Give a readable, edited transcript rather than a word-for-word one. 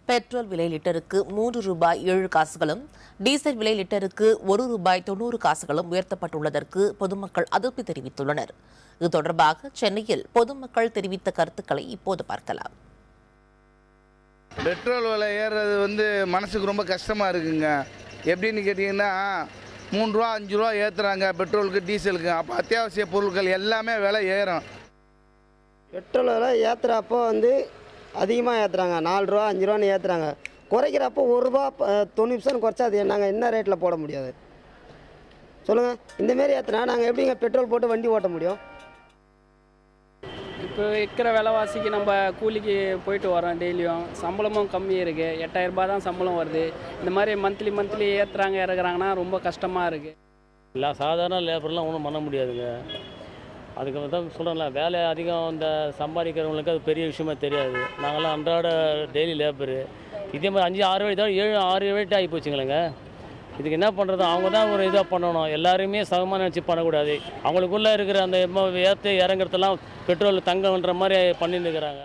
Petrol விலை லிட்டருக்கு ₹3.07 diesel விலை லிட்டருக்கு ₹1.90 உயர்த்தப்பட்டுள்ளதற்கு பொதுமக்கள் அதிருப்தி தெரிவித்துள்ளனர். இது தொடர்பாக சென்னையில் பொதுமக்கள் தெரிவித்த கருத்துக்களை இப்போது பார்க்கலாம். பெட்ரோல் விலை ஏறுறது மனசுக்கு ரொம்ப கஷ்டமாக இருக்குங்க. எப்படின்னு கேட்டிங்கன்னா ₹3 ₹5 ஏற்றுறாங்க பெட்ரோலுக்கு டீசலுக்கு. அப்போ அத்தியாவசிய பொருட்கள் எல்லாமே விலை ஏறும். பெட்ரோல் விலை ஏற்றுறப்போ அதிகமாக ஏற்றுறாங்க. ₹4 ₹5 ஏற்றுறாங்க. குறைக்கிறப்போ ₹1.90 குறைச்சா அது நாங்கள் என்ன ரேட்டில் போட முடியாது சொல்லுங்கள். இந்தமாரி ஏற்றுனா நாங்கள் எப்படிங்க பெட்ரோல் போட்டு வண்டி ஓட்ட முடியும்? இப்போ இருக்கிற விலைவாசிக்கு நம்ம கூலிக்கு போயிட்டு வரோம். டெய்லியும் சம்பளமும் கம்மி இருக்குது. ₹8000 தான் சம்பளம் வருது. இந்த மாதிரி மந்த்லி ஏற்றுறாங்க இறக்குறாங்கன்னா ரொம்ப கஷ்டமாக இருக்குது. இல்லை, சாதாரண லேபர்லாம் ஒன்றும் பண்ண முடியாதுங்க. அதுக்கு தான் சொல்கிறேன்ல, வேலை அதிகம் இந்த சம்பாதிக்கிறவங்களுக்கு அது பெரிய விஷயமா தெரியாது. நாங்கள்லாம் அன்றாட டெய்லி லேபரு. இதே மாதிரி 5-6 வழி தான் 7-6 வழி ஆகி போச்சுங்களேங்க. இதுக்கு என்ன பண்ணுறது? அவங்க தான் ஒரு இதாக பண்ணணும். எல்லாருமே சமமாக நினச்சி பண்ணக்கூடாது. அவங்களுக்குள்ளே இருக்கிற அந்த ஏற்ற இறங்குறதெல்லாம் பெட்ரோல் தங்கன்ற மாதிரி பண்ணிட்டு இருக்கிறாங்க.